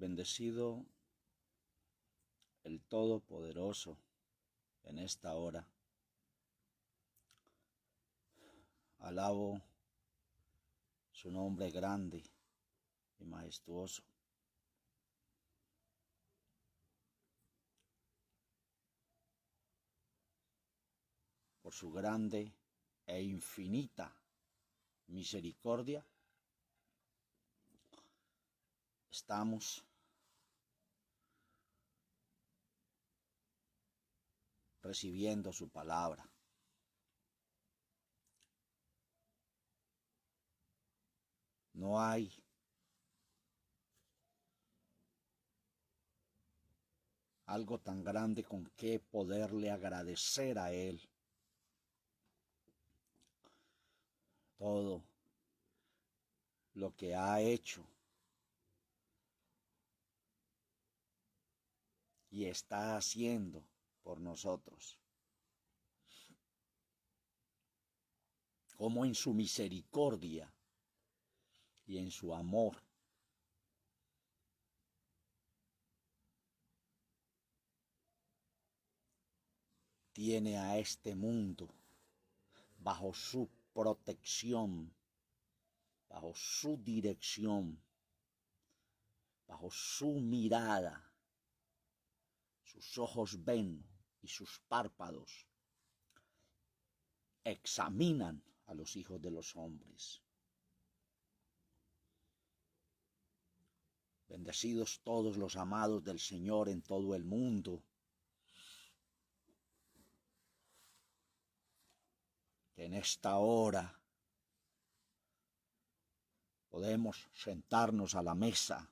Bendecido el Todopoderoso en esta hora. Alabo su nombre grande y majestuoso. Por su grande e infinita misericordia, estamos recibiendo su palabra. No hay algo tan grande con que poderle agradecer a Él todo lo que ha hecho y está haciendo por nosotros. Como en su misericordia y en su amor tiene a este mundo bajo su protección, bajo su dirección, bajo su mirada. Sus ojos ven y sus párpados examinan a los hijos de los hombres. Bendecidos todos los amados del Señor en todo el mundo, que en esta hora podemos sentarnos a la mesa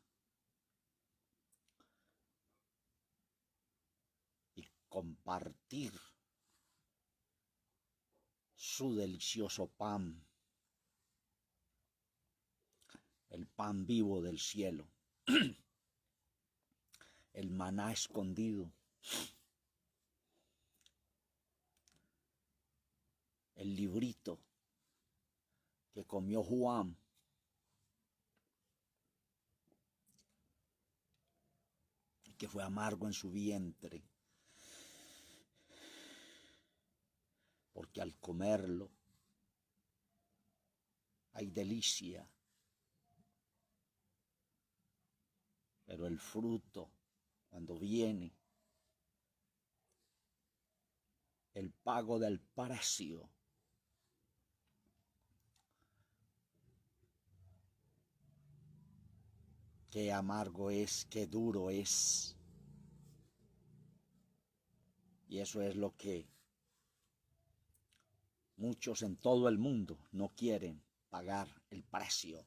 y compartir su delicioso pan, el pan vivo del cielo, el maná escondido, el librito que comió Juan, que fue amargo en su vientre, porque al comerlo hay delicia, pero el fruto, cuando viene, el pago del precio, qué amargo es, qué duro es. Y eso es lo que muchos en todo el mundo no quieren pagar el precio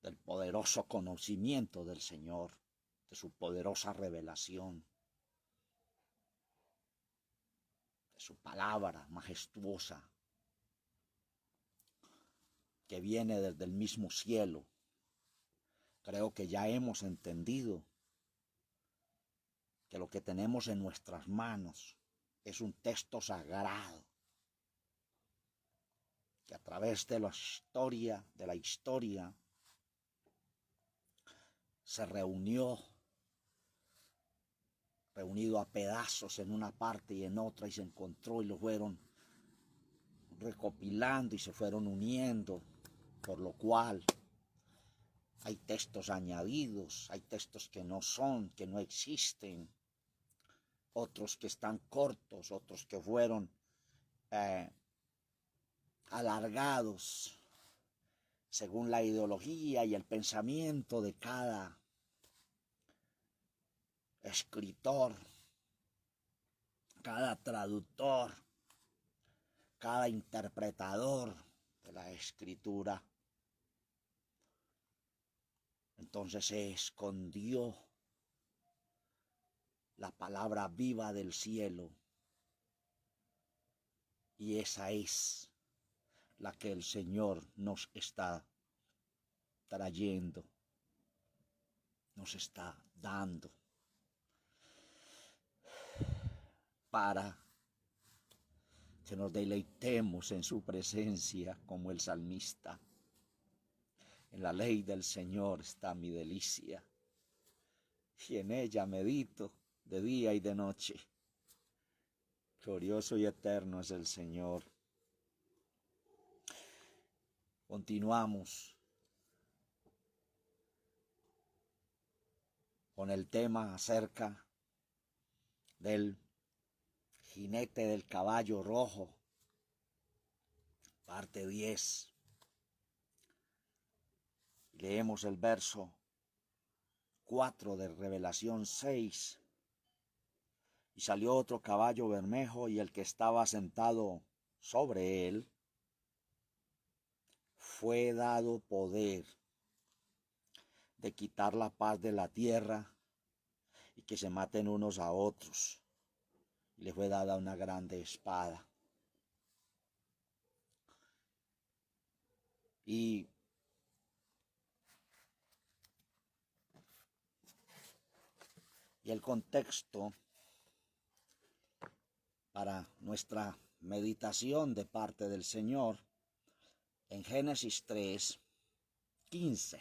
del poderoso conocimiento del Señor, de su poderosa revelación, de su palabra majestuosa que viene desde el mismo cielo. Creo que ya hemos entendido que lo que tenemos en nuestras manos es un texto sagrado que a través de la historia se reunido a pedazos en una parte y en otra, y se encontró y lo fueron recopilando y se fueron uniendo, por lo cual hay textos añadidos, hay textos que no son, que no existen, otros que están cortos, otros que fueron alargados según la ideología y el pensamiento de cada escritor, cada traductor, cada interpretador de la escritura. Entonces se escondió la palabra viva del cielo, y esa es la que el Señor nos está trayendo, nos está dando, para que nos deleitemos en su presencia como el salmista. En la ley del Señor está mi delicia, y en ella medito de día y de noche. Glorioso y eterno es el Señor. Continuamos con el tema acerca del jinete del caballo rojo, parte 10. Leemos el verso 4 de Revelación 6. Y salió otro caballo bermejo, y el que estaba sentado sobre él fue dado poder de quitar la paz de la tierra y que se maten unos a otros. Y le fue dada una grande espada. Y el contexto para nuestra meditación de parte del Señor en Génesis 3:15.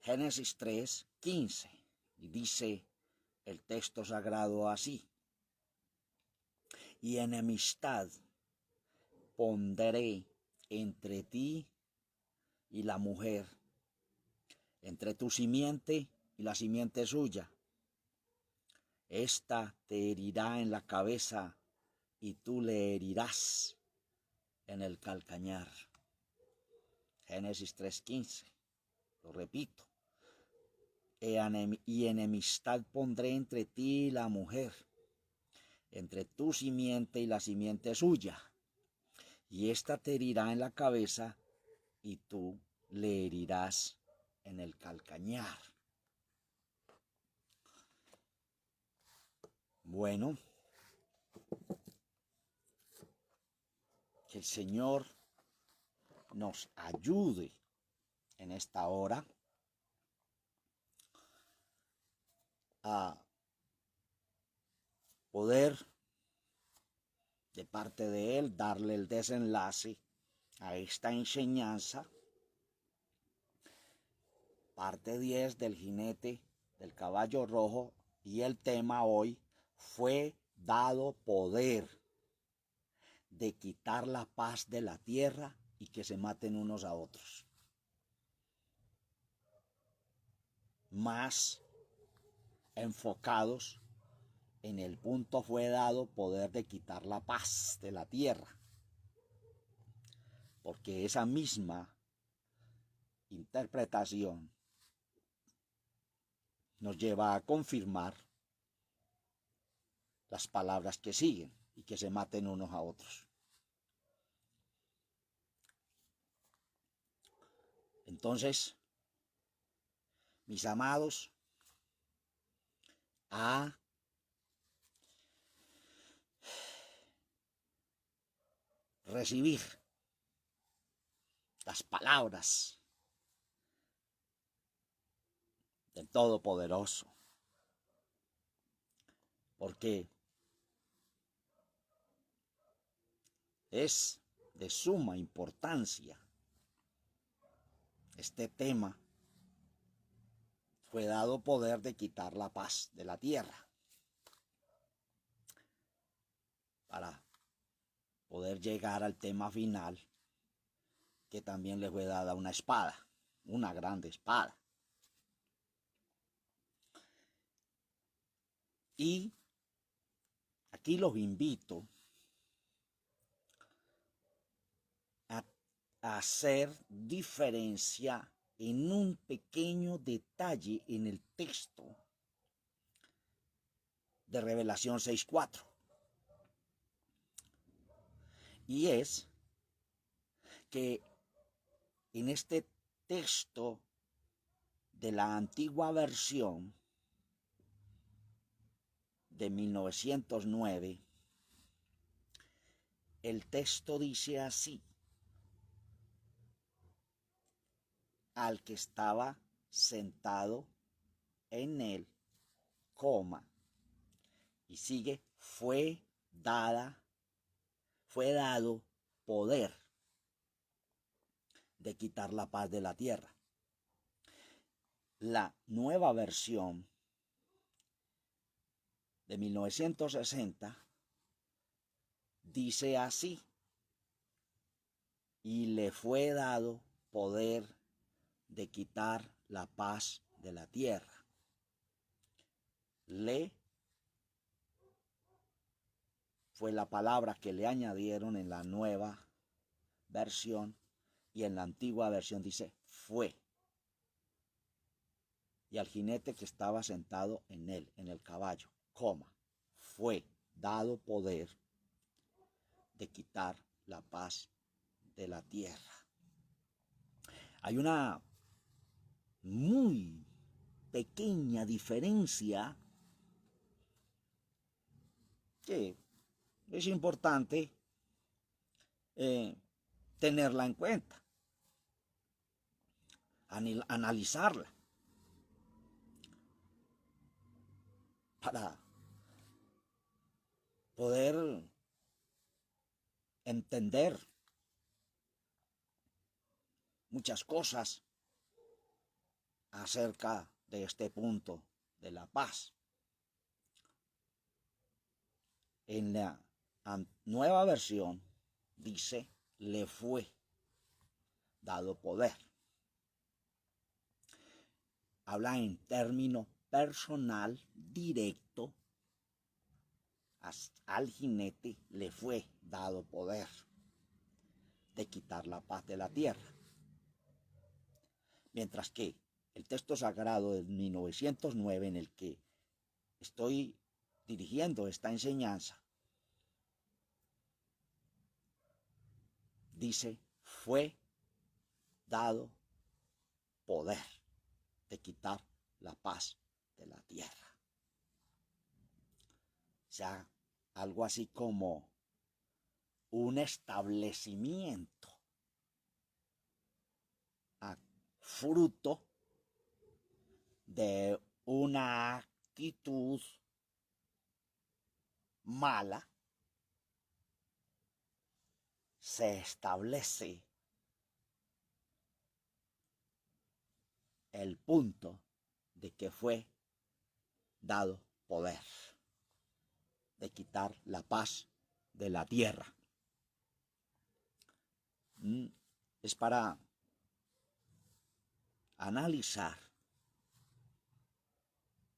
Génesis 3:15. Y dice el texto sagrado así: y enemistad pondré entre ti y la mujer, entre tu simiente y la simiente suya. Esta te herirá en la cabeza y tú le herirás en el calcañar. Génesis 3:15. Lo repito. Y enemistad pondré entre ti y la mujer, entre tu simiente y la simiente suya. Y ésta te herirá en la cabeza y tú le herirás en el calcañar. Bueno, que el Señor nos ayude en esta hora a poder, de parte de Él, darle el desenlace a esta enseñanza. Parte 10 del jinete del caballo rojo, y el tema hoy: fue dado poder de quitar la paz de la tierra y que se maten unos a otros. Más enfocados en el punto: fue dado poder de quitar la paz de la tierra. Porque esa misma interpretación nos lleva a confirmar las palabras que siguen: y que se maten unos a otros. Entonces, mis amados, a recibir las palabras del Todopoderoso, porque es de suma importancia este tema. Fue dado poder de quitar la paz de la tierra, para poder llegar al tema final, que también le fue dada una espada, una grande espada. Y aquí los invito a hacer diferencia en un pequeño detalle en el texto de Revelación 6:4. Y es que en este texto de la antigua versión de 1909, el texto dice así: al que estaba sentado en él, y sigue, fue dado poder de quitar la paz de la tierra. La nueva versión de 1960 dice así: y le fue dado poder de quitar la paz de la tierra. Le fue la palabra que le añadieron en la nueva versión, y en la antigua versión dice fue. Y al jinete que estaba sentado en él, en el caballo, fue dado poder de quitar la paz de la tierra. Hay una muy pequeña diferencia que es importante tenerla en cuenta, analizarla, para poder entender muchas cosas acerca de este punto de la paz. En la nueva versión dice, le fue dado poder. Habla en término personal, directo. Al jinete le fue dado poder de quitar la paz de la tierra. Mientras que el texto sagrado de 1909, en el que estoy dirigiendo esta enseñanza, dice, fue dado poder de quitar la paz de la tierra. O sea, algo así como un establecimiento fruto de una actitud mala, se establece el punto de que fue dado poder de quitar la paz de la tierra. Es para analizar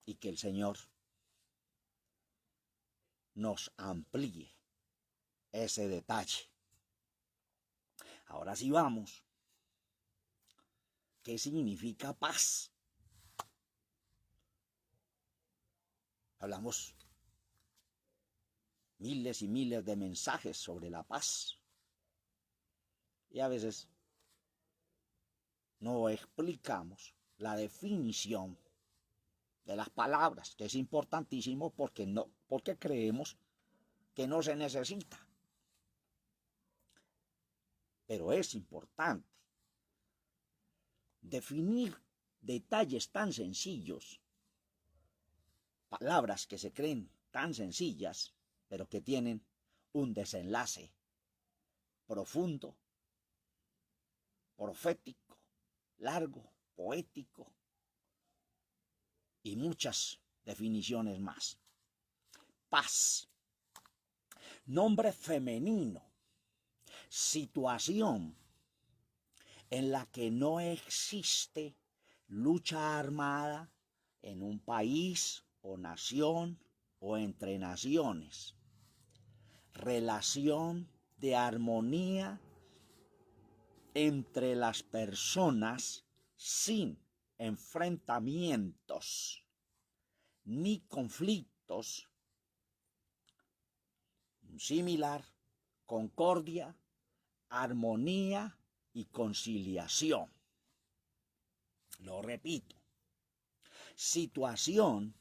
y que el Señor nos amplíe ese detalle. Ahora sí vamos. ¿Qué significa paz? Hablamos miles y miles de mensajes sobre la paz. Y a veces no explicamos la definición de las palabras, que es importantísimo porque creemos que no se necesita. Pero es importante definir detalles tan sencillos, palabras que se creen tan sencillas, pero que tienen un desenlace profundo, profético, largo, poético y muchas definiciones más. Paz, nombre femenino, situación en la que no existe lucha armada en un país o nación o entre naciones, relación de armonía entre las personas sin enfrentamientos ni conflictos, similar, concordia, armonía y conciliación. Lo repito, situación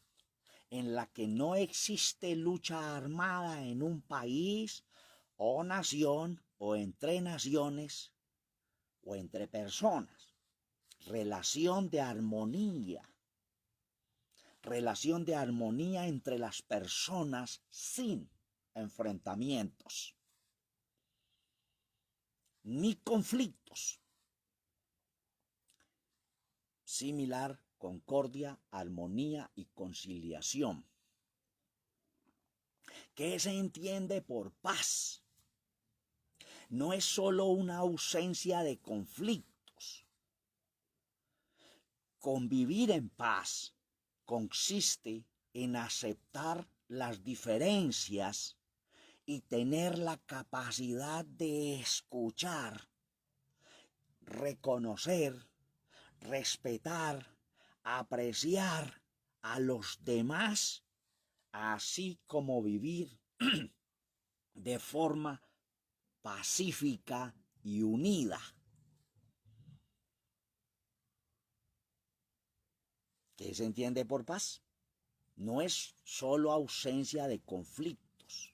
en la que no existe lucha armada en un país o nación o entre naciones o entre personas. Relación de armonía entre las personas sin enfrentamientos ni conflictos, similar, concordia, armonía y conciliación. ¿Qué se entiende por paz? No es solo una ausencia de conflictos. Convivir en paz consiste en aceptar las diferencias y tener la capacidad de escuchar, reconocer, respetar, apreciar a los demás, así como vivir de forma pacífica y unida. ¿Qué se entiende por paz? No es solo ausencia de conflictos,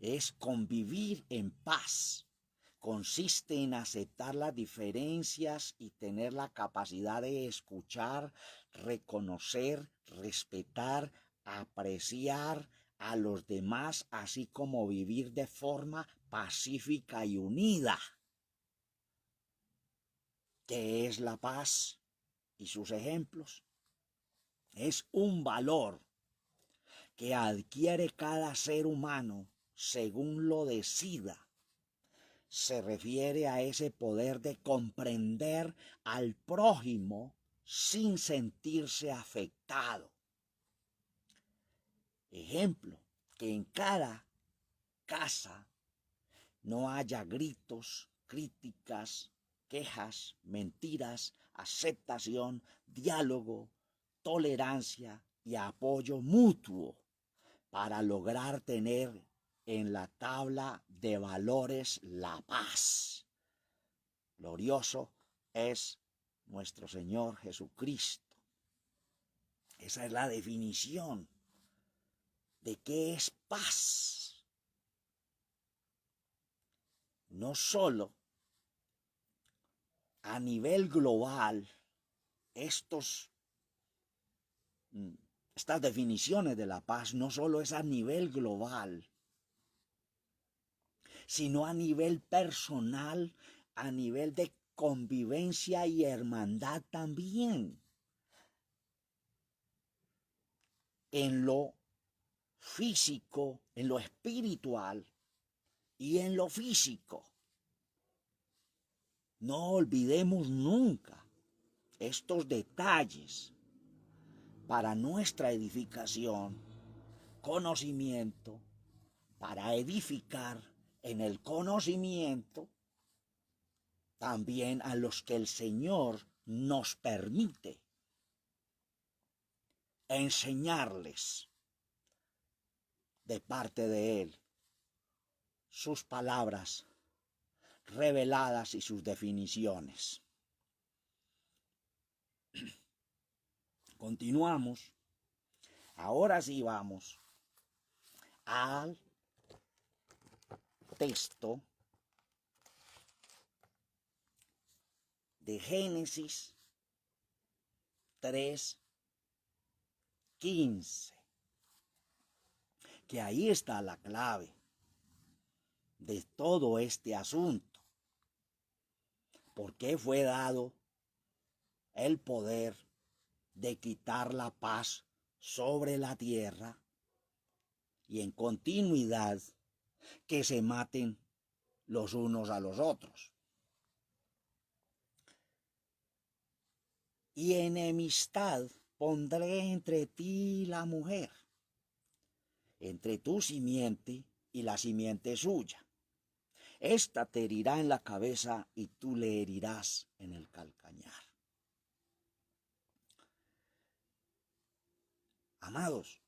es convivir en paz. Consiste en aceptar las diferencias y tener la capacidad de escuchar, reconocer, respetar, apreciar a los demás, así como vivir de forma pacífica y unida. ¿Qué es la paz y sus ejemplos? Es un valor que adquiere cada ser humano según lo decida. Se refiere a ese poder de comprender al prójimo sin sentirse afectado. Ejemplo, que en cada casa no haya gritos, críticas, quejas, mentiras, aceptación, diálogo, tolerancia y apoyo mutuo para lograr tener en la tabla de valores la paz. Glorioso es nuestro Señor Jesucristo. Esa es la definición de qué es paz. No solo a nivel global, estas definiciones de la paz no solo es a nivel global, sino a nivel personal, a nivel de convivencia y hermandad también. En lo físico, en lo espiritual y en lo físico. No olvidemos nunca estos detalles para nuestra edificación, conocimiento, para edificar en el conocimiento también a los que el Señor nos permite enseñarles de parte de Él sus palabras reveladas y sus definiciones. Continuamos. Ahora sí vamos al texto de Génesis 3:15, que ahí está la clave de todo este asunto. ¿Por qué fue dado el poder de quitar la paz sobre la tierra y en continuidad que se maten los unos a los otros? Y enemistad pondré entre ti y la mujer, entre tu simiente y la simiente suya. Esta te herirá en la cabeza y tú le herirás en el calcañar. Amados,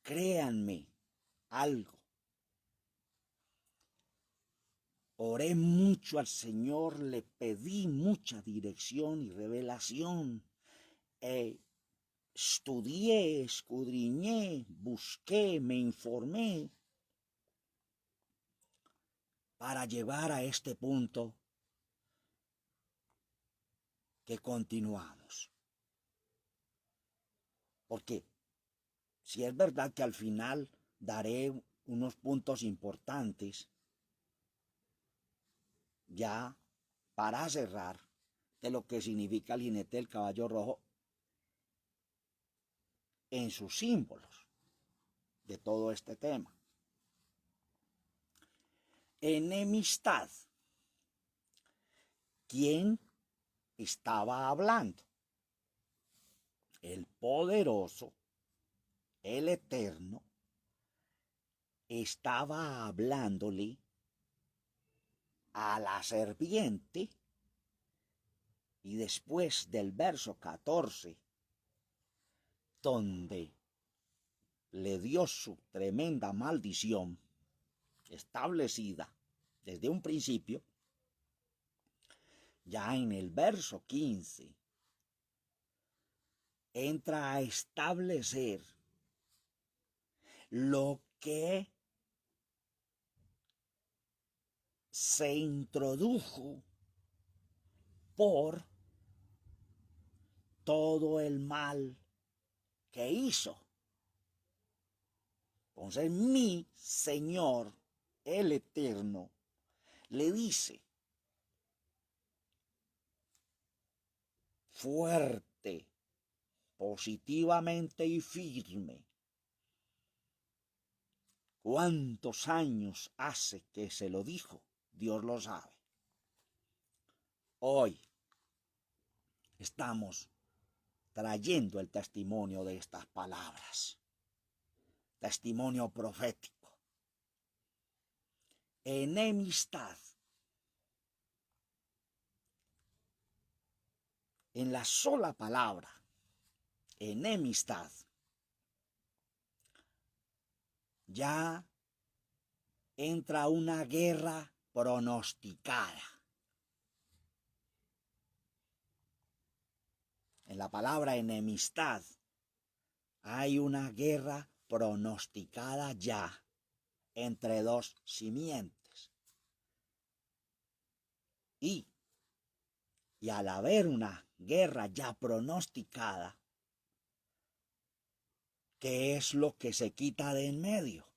créanme algo. Oré mucho al Señor, le pedí mucha dirección y revelación. Estudié, escudriñé, busqué, me informé para llegar a este punto que continuamos. Porque si es verdad que al final daré unos puntos importantes, ya para cerrar, de lo que significa el jinete del caballo rojo en sus símbolos de todo este tema. Enemistad. ¿Quién estaba hablando? El poderoso, el eterno, estaba hablándole a la serpiente, y después del verso 14, donde le dio su tremenda maldición establecida desde un principio, ya en el verso 15 entra a establecer lo que se introdujo por todo el mal que hizo. Entonces mi Señor, el Eterno, le dice fuerte, positivamente y firme: ¿cuántos años hace que se lo dijo? Dios lo sabe. Hoy estamos trayendo el testimonio de estas palabras, testimonio profético. Enemistad. En la sola palabra, enemistad, ya entra una guerra pronosticada. En la palabra enemistad hay una guerra pronosticada ya entre dos simientes. Y al haber una guerra ya pronosticada, ¿qué es lo que se quita de en medio?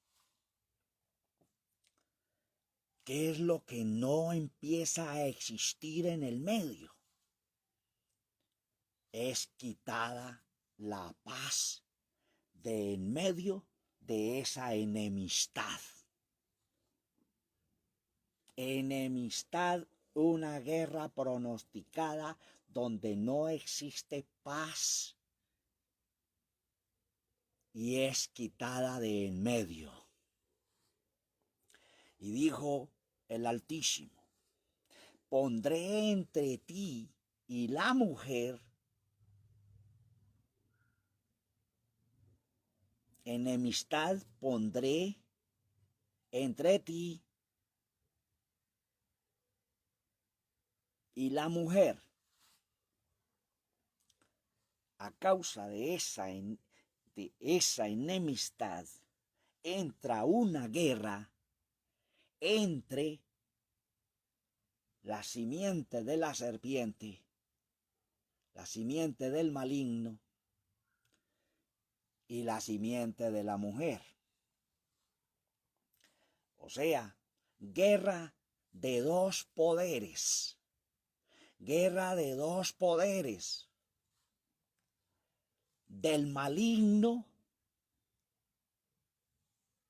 ¿Qué es lo que no empieza a existir en el medio? Es quitada la paz de en medio de esa enemistad. Enemistad, una guerra pronosticada donde no existe paz y es quitada de en medio. Y dijo el Altísimo: pondré entre ti y la mujer enemistad, pondré entre ti y la mujer. A causa de esa enemistad entra una guerra entre la simiente de la serpiente, la simiente del maligno y la simiente de la mujer. O sea, guerra de dos poderes. Guerra de dos poderes. Del maligno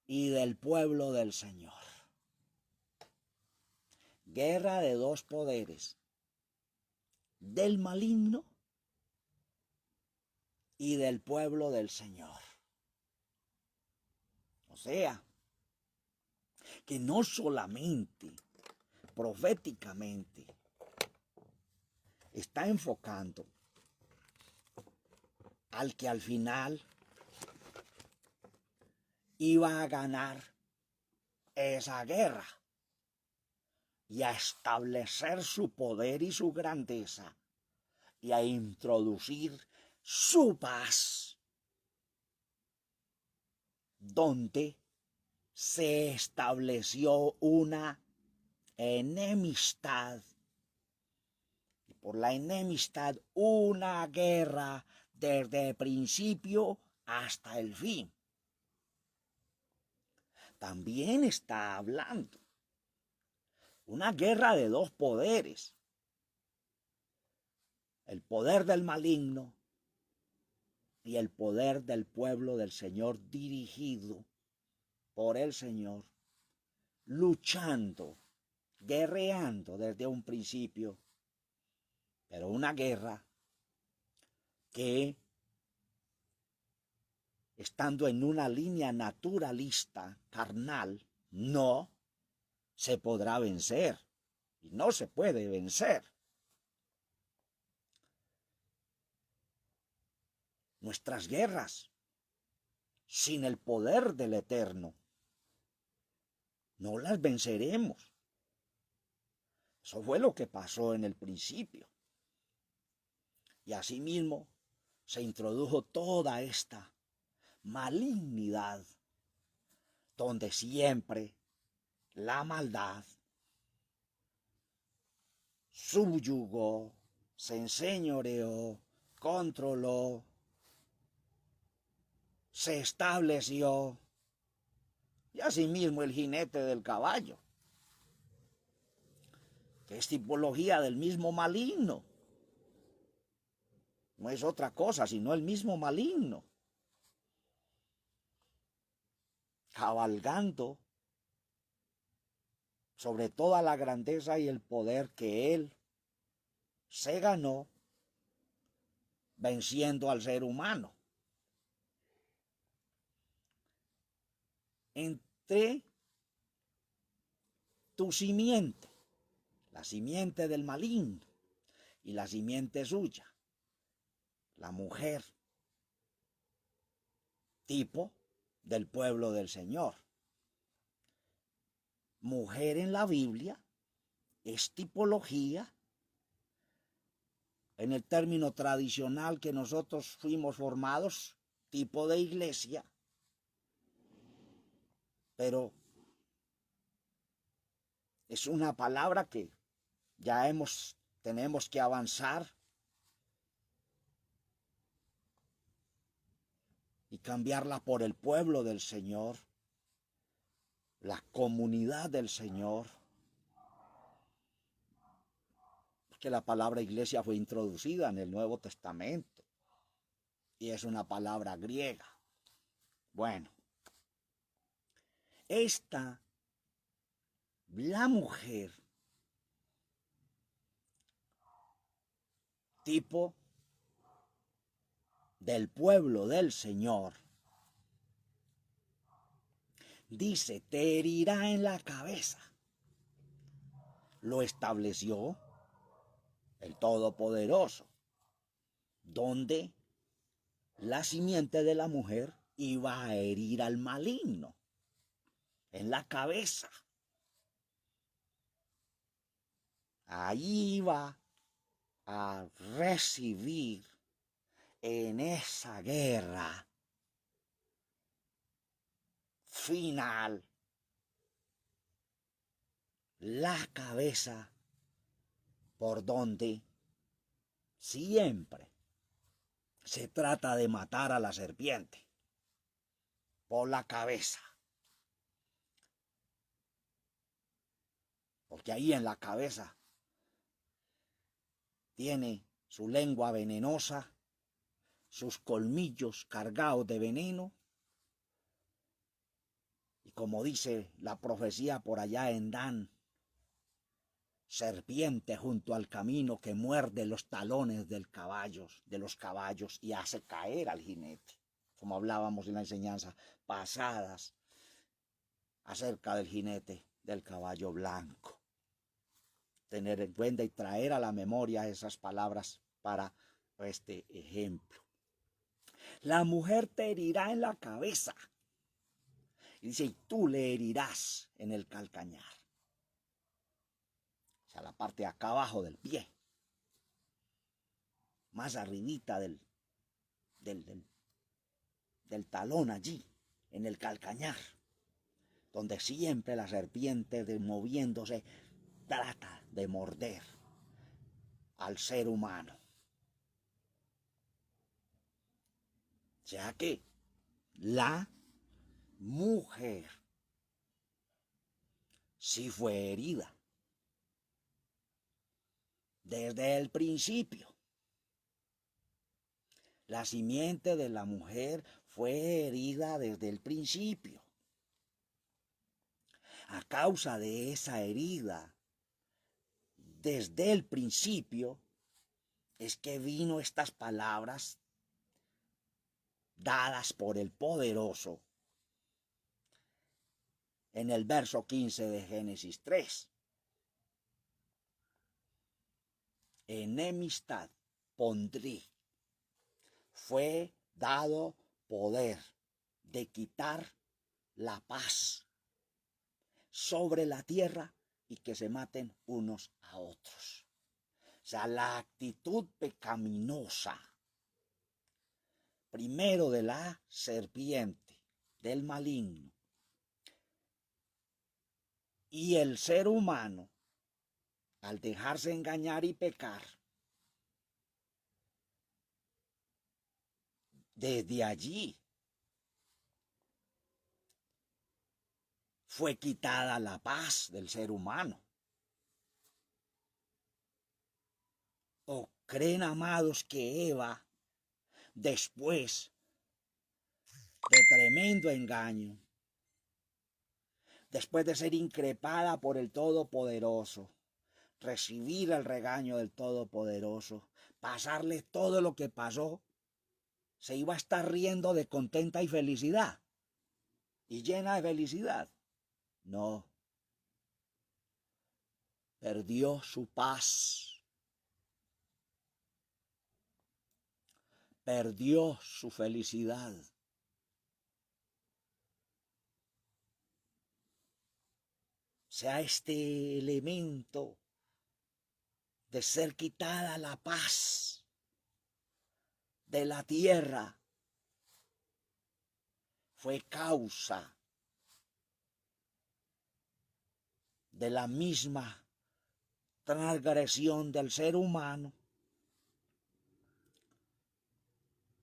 y del pueblo del Señor. Guerra de dos poderes. Del maligno y del pueblo del Señor. O sea, que no solamente proféticamente está enfocando al que al final iba a ganar esa guerra y a establecer su poder y su grandeza y a introducir su paz, donde se estableció una enemistad, y por la enemistad una guerra desde el principio hasta el fin. También está hablando una guerra de dos poderes, el poder del maligno y el poder del pueblo del Señor dirigido por el Señor, luchando, guerreando desde un principio, pero una guerra que, estando en una línea naturalista, carnal, no se podrá vencer y no se puede vencer. Nuestras guerras, sin el poder del Eterno, no las venceremos. Eso fue lo que pasó en el principio. Y asimismo se introdujo toda esta malignidad, donde siempre la maldad subyugó, se enseñoreó, controló, se estableció, y asimismo el jinete del caballo, que es tipología del mismo maligno. No es otra cosa, sino el mismo maligno, cabalgando sobre toda la grandeza y el poder que él se ganó venciendo al ser humano. Entre tu simiente, la simiente del maligno, y la simiente suya, la mujer, tipo del pueblo del Señor. Mujer en la Biblia es tipología, en el término tradicional que nosotros fuimos formados, tipo de iglesia, pero es una palabra que ya tenemos que avanzar y cambiarla por el pueblo del Señor, la comunidad del Señor, porque la palabra iglesia fue introducida en el Nuevo Testamento y es una palabra griega. Bueno, la mujer, tipo del pueblo del Señor, dice, te herirá en la cabeza. Lo estableció el Todopoderoso, donde la simiente de la mujer iba a herir al maligno en la cabeza. Ahí iba a recibir en esa guerra final la cabeza, por donde siempre se trata de matar a la serpiente, por la cabeza. Porque ahí en la cabeza tiene su lengua venenosa, sus colmillos cargados de veneno, y como dice la profecía por allá en Dan, serpiente junto al camino que muerde los talones de los caballos y hace caer al jinete, como hablábamos en la enseñanza pasadas acerca del jinete del caballo blanco. Tener en cuenta y traer a la memoria esas palabras para este ejemplo. La mujer te herirá en la cabeza. Y dice, y tú le herirás en el calcañar. O sea, la parte de acá abajo del pie. Más arribita del talón allí, en el calcañar. Donde siempre la serpiente moviéndose trata de morder al ser humano. O sea que la mujer sí fue herida desde el principio. La simiente de la mujer fue herida desde el principio. A causa de esa herida, desde el principio, es que vino estas palabras dadas por el poderoso en el verso 15 de Génesis 3. Enemistad pondré. Fue dado poder de quitar la paz sobre la tierra y que se maten unos a otros. O sea, la actitud pecaminosa, primero de la serpiente, del maligno, y el ser humano, al dejarse engañar y pecar, desde allí fue quitada la paz del ser humano. ¿O creen, amados, que Eva, después de tremendo engaño, después de ser increpada por el Todopoderoso, recibir el regaño del Todopoderoso, pasarle todo lo que pasó, se iba a estar riendo de contenta y felicidad y llena de felicidad? No, perdió su paz, perdió su felicidad. O sea, este elemento de ser quitada la paz de la tierra fue causa de la misma transgresión del ser humano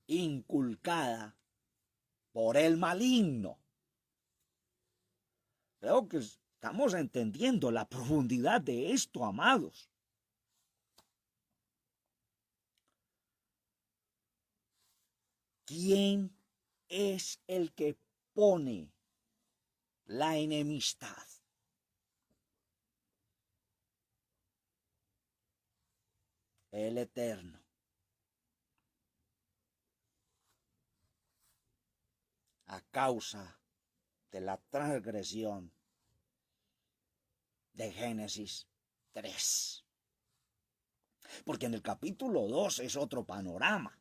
inculcada por el maligno. Creo que estamos entendiendo la profundidad de esto, amados. ¿Quién es el que pone la enemistad? El Eterno. A causa de la transgresión de Génesis 3. Porque en el capítulo 2 es otro panorama.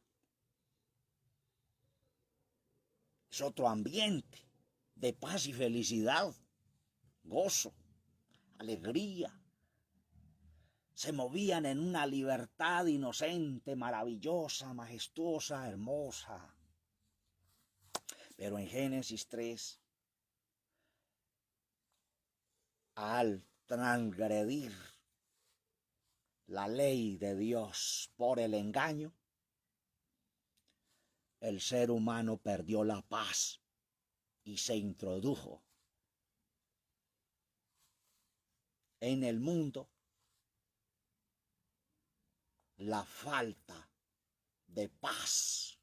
Es otro ambiente de paz y felicidad, gozo, alegría. Se movían en una libertad inocente, maravillosa, majestuosa, hermosa. Pero en Génesis 3, al transgredir la ley de Dios por el engaño, el ser humano perdió la paz y se introdujo en el mundo la falta de paz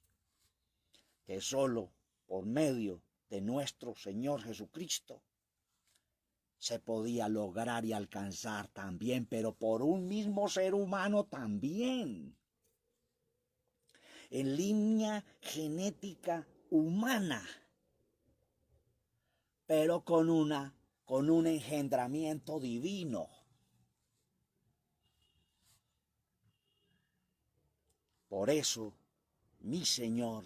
que solo por medio de nuestro Señor Jesucristo se podía lograr y alcanzar también, pero por un mismo ser humano también, en línea genética humana, pero con un engendramiento divino. Por eso, mi Señor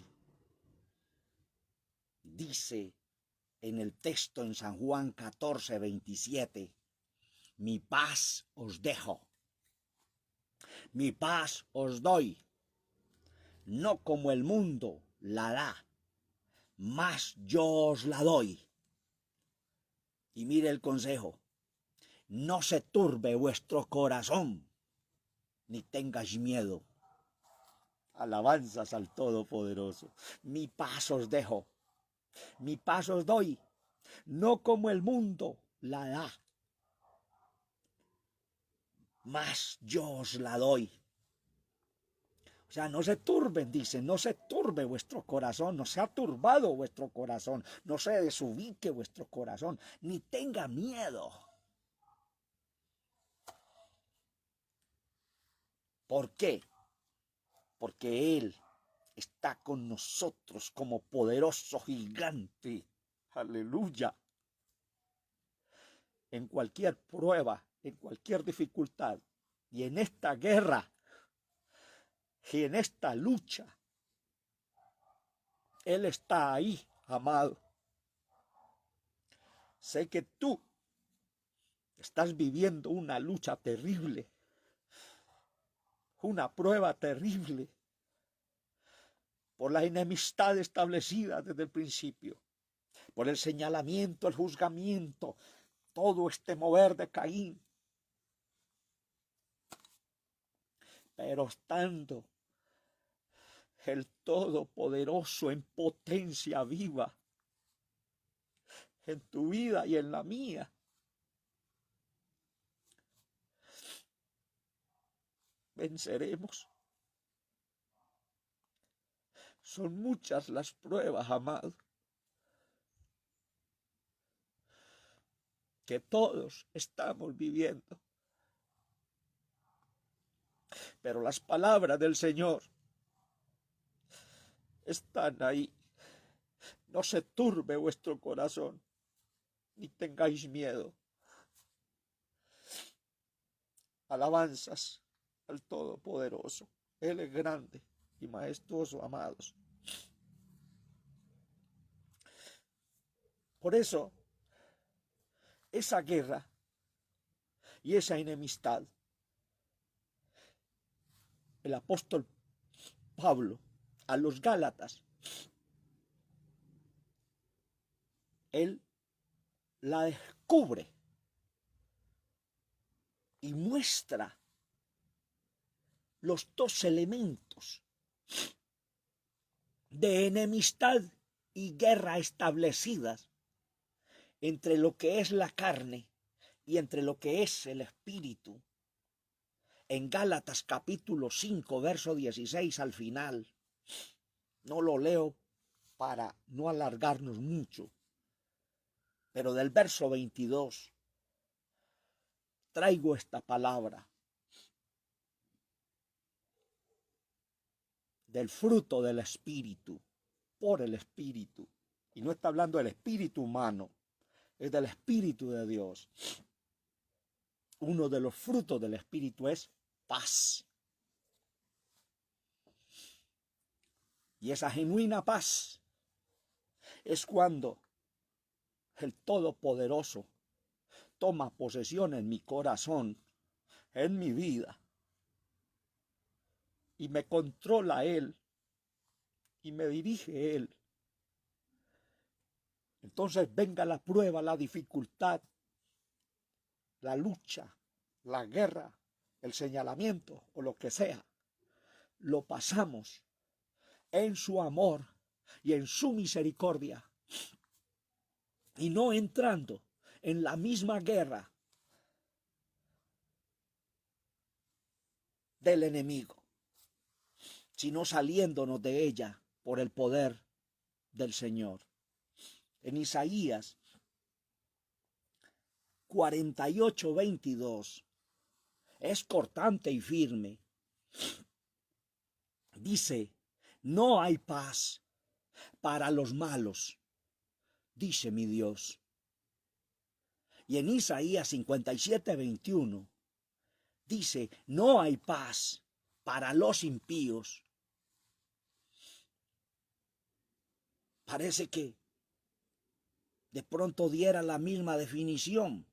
dice en el texto en San Juan 14:27, mi paz os dejo, mi paz os doy, no como el mundo la da, mas yo os la doy. Y mire el consejo, no se turbe vuestro corazón, ni tengáis miedo. Alabanzas al Todopoderoso. Mi paz os dejo, mi paz os doy, no como el mundo la da, mas yo os la doy. O O sea, no se turben, dice, no se turbe vuestro corazón, no se ha turbado vuestro corazón, no se desubique vuestro corazón, ni tenga miedo. ¿Por qué? Porque Él está con nosotros como poderoso gigante. Aleluya. En cualquier prueba, en cualquier dificultad y en esta guerra y en esta lucha, Él está ahí, amado. Sé que tú estás viviendo una lucha terrible, una prueba terrible por la enemistad establecida desde el principio, por el señalamiento, el juzgamiento, todo este mover de Caín. Pero estando el Todopoderoso en potencia viva en tu vida y en la mía, venceremos. Son muchas las pruebas, amado, que todos estamos viviendo. Pero las palabras del Señor están ahí. No se turbe vuestro corazón, ni tengáis miedo. Alabanzas al Todopoderoso. Él es grande y majestuoso, amados. Por eso, esa guerra y esa enemistad, el apóstol Pablo a los Gálatas, él la descubre y muestra los dos elementos de enemistad y guerra establecidas entre lo que es la carne y entre lo que es el espíritu. En Gálatas capítulo 5, verso 16 al final. No lo leo para no alargarnos mucho, pero del verso 22 traigo esta palabra del fruto del espíritu, por el espíritu. Y no está hablando del espíritu humano, es del espíritu de Dios. Uno de los frutos del espíritu es paz. Y esa genuina paz es cuando el Todopoderoso toma posesión en mi corazón, en mi vida, y me controla Él, y me dirige Él. Entonces venga la prueba, la dificultad, la lucha, la guerra, el señalamiento o lo que sea, lo pasamos en su amor y en su misericordia, y no entrando en la misma guerra del enemigo, sino saliéndonos de ella por el poder del Señor. En Isaías 48:22 es cortante y firme. Dice, no hay paz para los malos, dice mi Dios. Y en Isaías 57:21 dice, no hay paz para los impíos. Parece que de pronto diera la misma definición.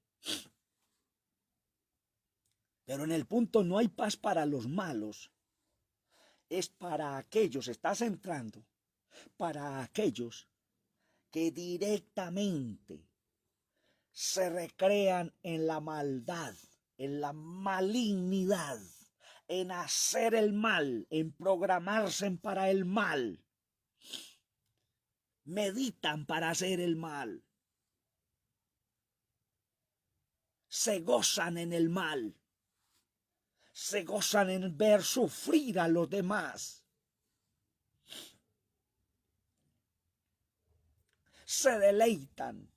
Pero en el punto no hay paz para los malos. Es para aquellos, estás entrando, para aquellos que directamente se recrean en la maldad, en la malignidad, en hacer el mal, en programarse para el mal. Meditan para hacer el mal. Se gozan en el mal. se gozan en ver sufrir a los demás. Se deleitan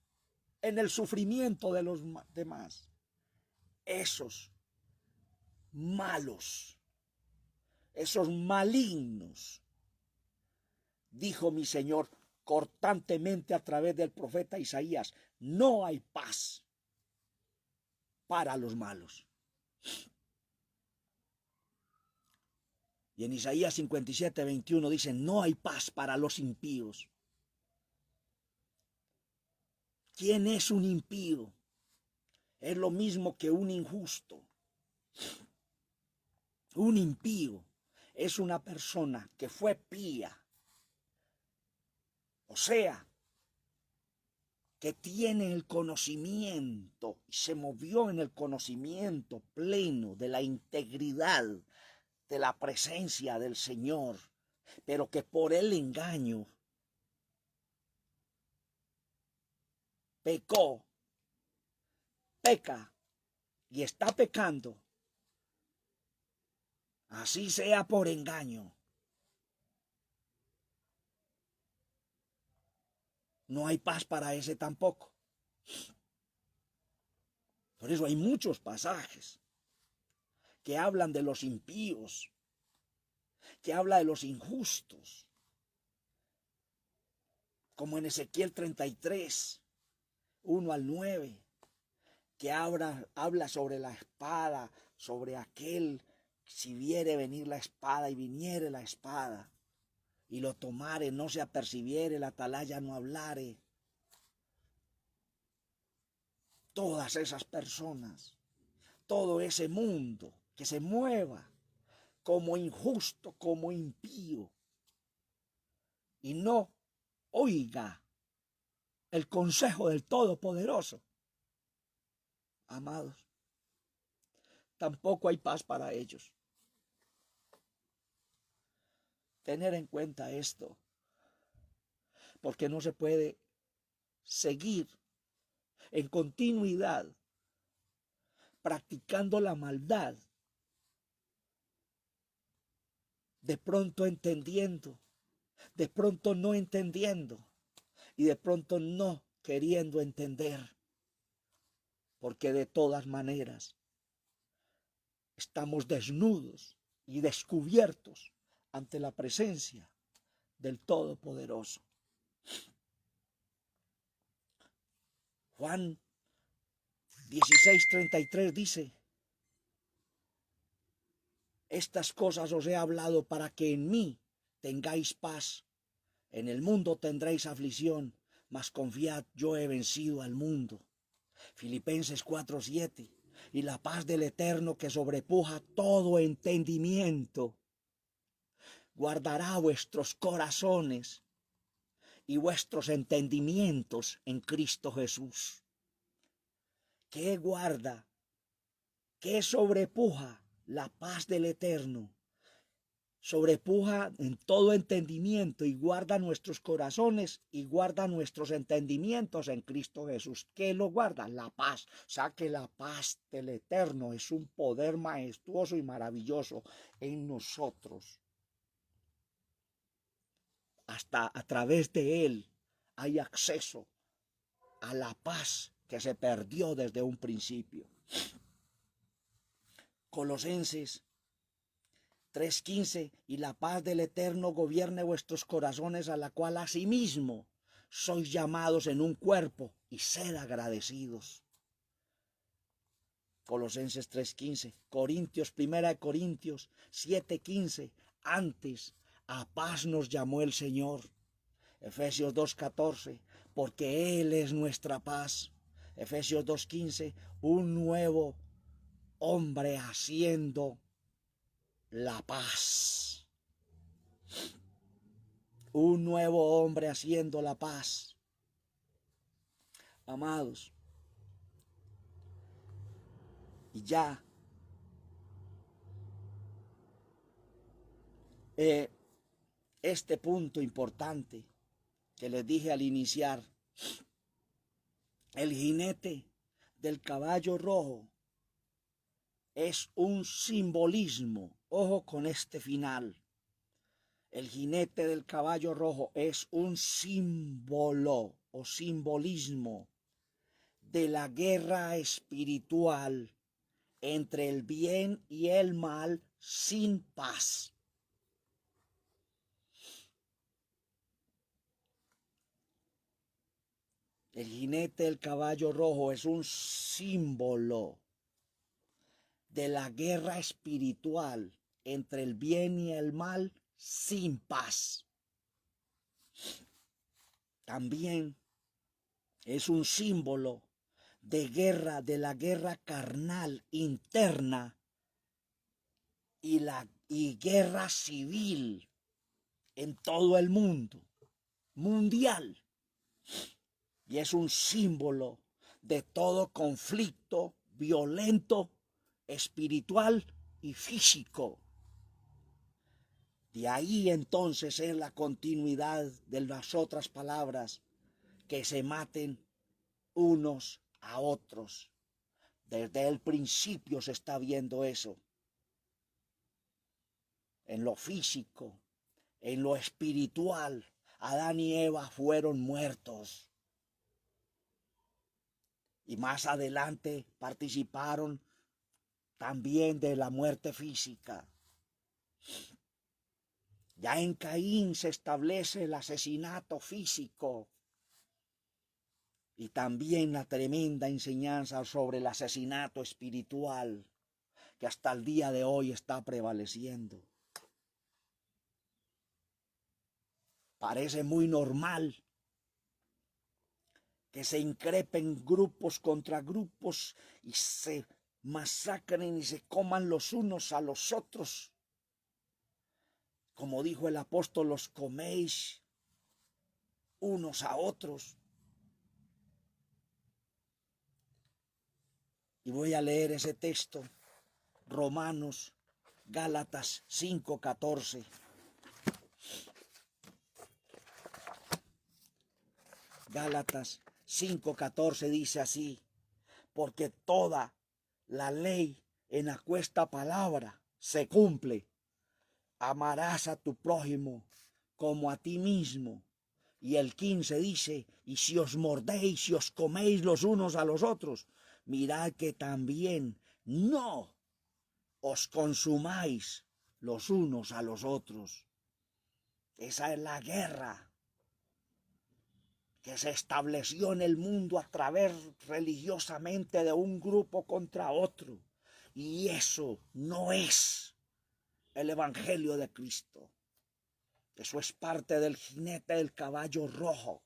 en el sufrimiento de los demás. Esos malos, esos malignos, dijo mi Señor cortantemente a través del profeta Isaías, no hay paz para los malos. Y en Isaías 57:21 dice, no hay paz para los impíos. ¿Quién es un impío? Es lo mismo que un injusto. Un impío es una persona que fue pía, o sea, que tiene el conocimiento y se movió en el conocimiento pleno de la integridad de la presencia del Señor, pero que por el engaño pecó, peca y está pecando, así sea por engaño. No hay paz para ese tampoco. Por eso hay muchos pasajes que hablan de los impíos, que habla de los injustos, como en Ezequiel 33, 1-9, que habla sobre la espada, sobre aquel, si viere venir la espada y viniere la espada, y lo tomare, no se apercibiere, la atalaya no hablare. Todas esas personas, todo ese mundo que se mueva como injusto, como impío, y no oiga el consejo del Todopoderoso, amados, tampoco hay paz para ellos. Tener en cuenta esto, porque no se puede seguir en continuidad practicando la maldad, de pronto entendiendo, de pronto no entendiendo y de pronto no queriendo entender, porque de todas maneras estamos desnudos y descubiertos ante la presencia del Todopoderoso. Juan 16:33 dice, estas cosas os he hablado para que en mí tengáis paz. En el mundo tendréis aflicción, mas confiad, yo he vencido al mundo. Filipenses 4:7, y la paz del Eterno que sobrepuja todo entendimiento, guardará vuestros corazones y vuestros entendimientos en Cristo Jesús. ¿Qué guarda? ¿Qué sobrepuja? La paz del Eterno. Sobrepuja en todo entendimiento y guarda nuestros corazones y guarda nuestros entendimientos en Cristo Jesús. ¿Qué lo guarda? La paz. O sea que la paz del Eterno es un poder majestuoso y maravilloso en nosotros. Hasta a través de él hay acceso a la paz que se perdió desde un principio. Colosenses 3:15, y la paz del Eterno gobierne vuestros corazones, a la cual asimismo sois llamados en un cuerpo, y sed agradecidos. Colosenses 3:15, Primera de Corintios 7:15, antes a paz nos llamó el Señor. Efesios 2:14, porque Él es nuestra paz. Efesios 2:15, un nuevo hombre haciendo la paz. Un nuevo hombre haciendo la paz. Amados, y ya este punto importante que les dije al iniciar, el jinete del caballo rojo es un simbolismo. Ojo con este final. El jinete del caballo rojo es un símbolo o simbolismo de la guerra espiritual entre el bien y el mal sin paz. El jinete del caballo rojo es un símbolo de la guerra espiritual entre el bien y el mal sin paz. También es un símbolo de la guerra carnal interna y guerra civil en todo el mundo, mundial. Y es un símbolo de todo conflicto violento, espiritual y físico. De ahí entonces es la continuidad de las otras palabras, que se maten unos a otros. Desde el principio se está viendo eso. En lo físico, en lo espiritual, Adán y Eva fueron muertos. Y más adelante participaron también de la muerte física. Ya en Caín se establece el asesinato físico y también la tremenda enseñanza sobre el asesinato espiritual que hasta el día de hoy está prevaleciendo. Parece muy normal que se increpen grupos contra grupos y se masacren y se coman los unos a los otros. Como dijo el apóstol, los coméis unos a otros. Y voy a leer ese texto, Romanos, Gálatas 5:14. Gálatas 5:14 dice así: porque toda la ley en aquesta palabra se cumple. Amarás a tu prójimo como a ti mismo. Y el 15 dice: y si os mordéis y os coméis los unos a los otros, mirad que también no os consumáis los unos a los otros. Esa es la guerra que se estableció en el mundo a través religiosamente de un grupo contra otro. Y eso no es el Evangelio de Cristo. Eso es parte del jinete del caballo rojo,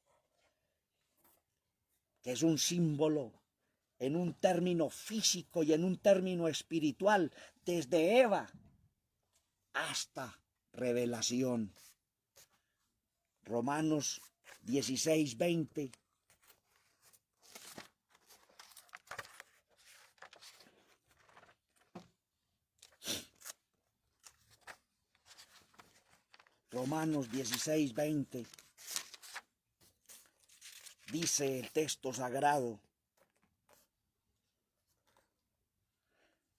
que es un símbolo en un término físico y en un término espiritual, desde Eva hasta revelación. Romanos 16:20. Romanos 16:20. Dice el texto sagrado: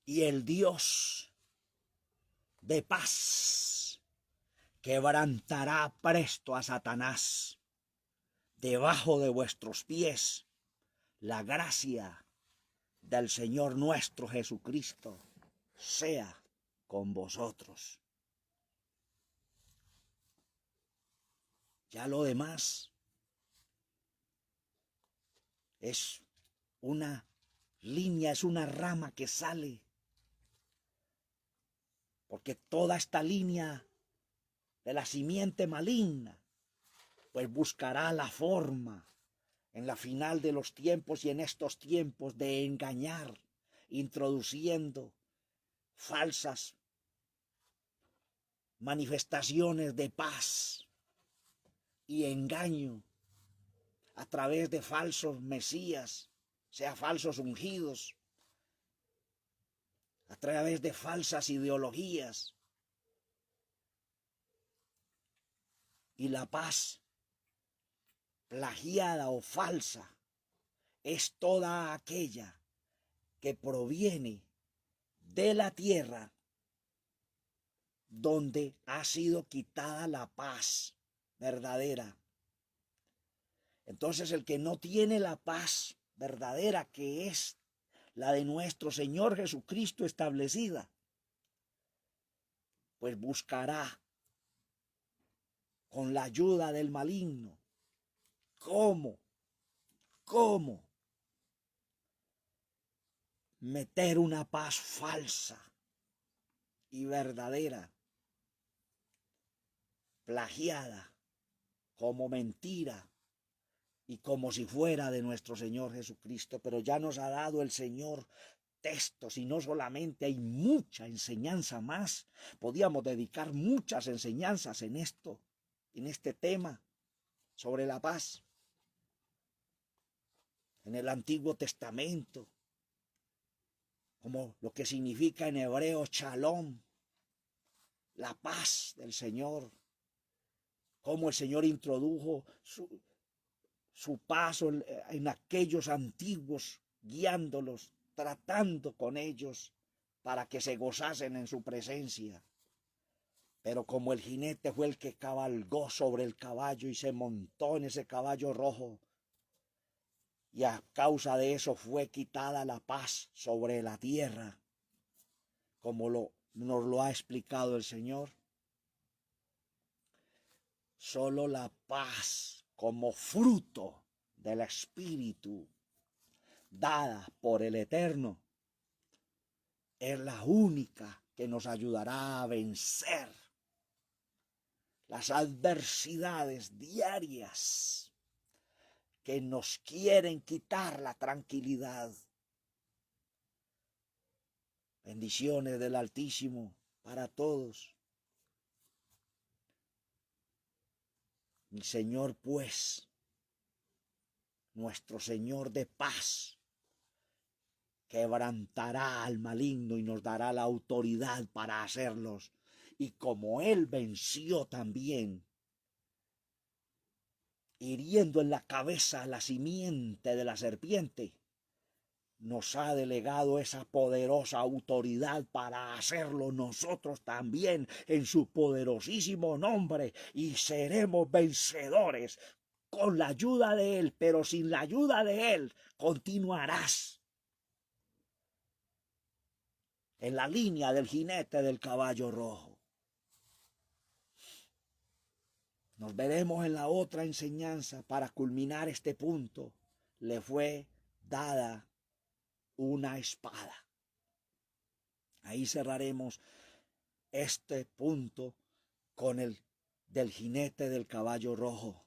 y el Dios de paz quebrantará presto a Satanás debajo de vuestros pies. La gracia del Señor nuestro Jesucristo sea con vosotros. Ya lo demás es una línea, es una rama que sale, porque toda esta línea de la simiente maligna pues buscará la forma en la final de los tiempos y en estos tiempos de engañar, introduciendo falsas manifestaciones de paz y engaño a través de falsos mesías, sea falsos ungidos, a través de falsas ideologías. Y la paz plagiada o falsa es toda aquella que proviene de la tierra donde ha sido quitada la paz verdadera. Entonces el que no tiene la paz verdadera, que es la de nuestro Señor Jesucristo establecida, pues buscará con la ayuda del maligno cómo meter una paz falsa y verdadera, plagiada como mentira y como si fuera de nuestro Señor Jesucristo. Pero ya nos ha dado el Señor textos, y no solamente, hay mucha enseñanza más. Podíamos dedicar muchas enseñanzas en esto, en este tema sobre la paz. En el Antiguo Testamento, como lo que significa en hebreo shalom, la paz del Señor, cómo el Señor introdujo su paso en aquellos antiguos, guiándolos, tratando con ellos para que se gozasen en su presencia. Pero como el jinete fue el que cabalgó sobre el caballo y se montó en ese caballo rojo, y a causa de eso fue quitada la paz sobre la tierra, como nos lo ha explicado el Señor. Solo la paz como fruto del Espíritu dada por el Eterno es la única que nos ayudará a vencer las adversidades diarias que nos quieren quitar la tranquilidad. Bendiciones del Altísimo para todos. El Señor, pues, nuestro Señor de paz, quebrantará al maligno y nos dará la autoridad para hacerlos. Y como Él venció también, hiriendo en la cabeza la simiente de la serpiente, nos ha delegado esa poderosa autoridad para hacerlo nosotros también en su poderosísimo nombre, y seremos vencedores con la ayuda de Él. Pero sin la ayuda de Él continuarás en la línea del jinete del caballo rojo. Nos veremos en la otra enseñanza. Para culminar este punto, le fue dada una espada. Ahí cerraremos este punto con el del jinete del caballo rojo.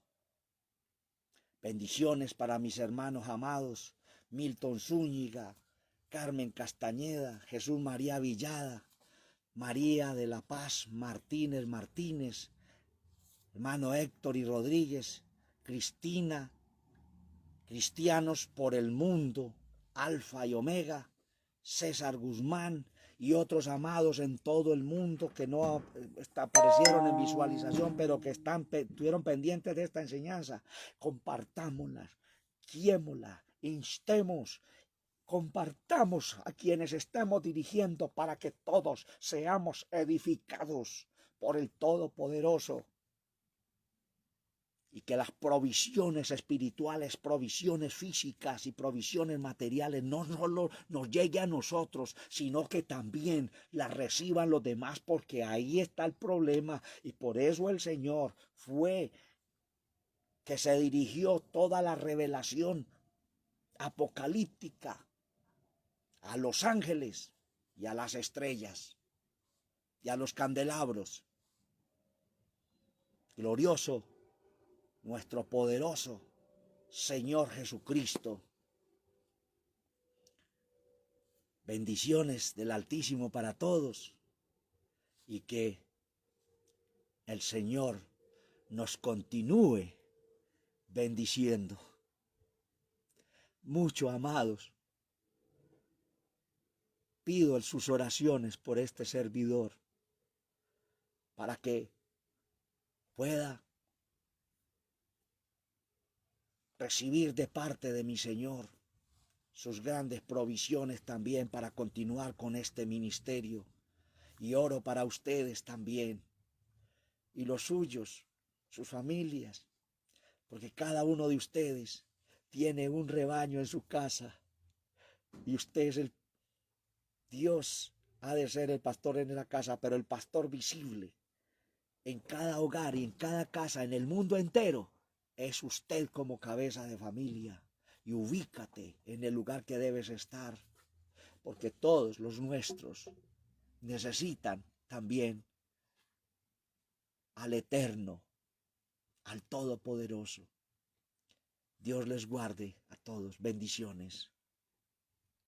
Bendiciones para mis hermanos amados, Milton Zúñiga, Carmen Castañeda, Jesús María Villada, María de la Paz Martínez, hermano Héctor y Rodríguez, Cristina, Cristianos por el Mundo, Alfa y Omega, César Guzmán y otros amados en todo el mundo que no aparecieron en visualización, pero que estuvieron pendientes de esta enseñanza. Compartámosla, guiémosla, instemos, compartamos a quienes estemos dirigiendo para que todos seamos edificados por el Todopoderoso. Y que las provisiones espirituales, provisiones físicas y provisiones materiales no solo nos llegue a nosotros, sino que también las reciban los demás, porque ahí está el problema. Y por eso el Señor fue que se dirigió toda la revelación apocalíptica a los ángeles y a las estrellas y a los candelabros. Glorioso nuestro poderoso Señor Jesucristo. Bendiciones del Altísimo para todos, y que el Señor nos continúe bendiciendo. Mucho, amados, pido en sus oraciones por este servidor, para que pueda recibir de parte de mi Señor sus grandes provisiones también para continuar con este ministerio. Y oro para ustedes también y los suyos, sus familias, porque cada uno de ustedes tiene un rebaño en su casa y usted es el Dios, ha de ser el pastor en la casa, pero el pastor visible en cada hogar y en cada casa, en el mundo entero, es usted como cabeza de familia. Y ubícate en el lugar que debes estar, porque todos los nuestros necesitan también al Eterno, al Todopoderoso. Dios les guarde a todos. Bendiciones.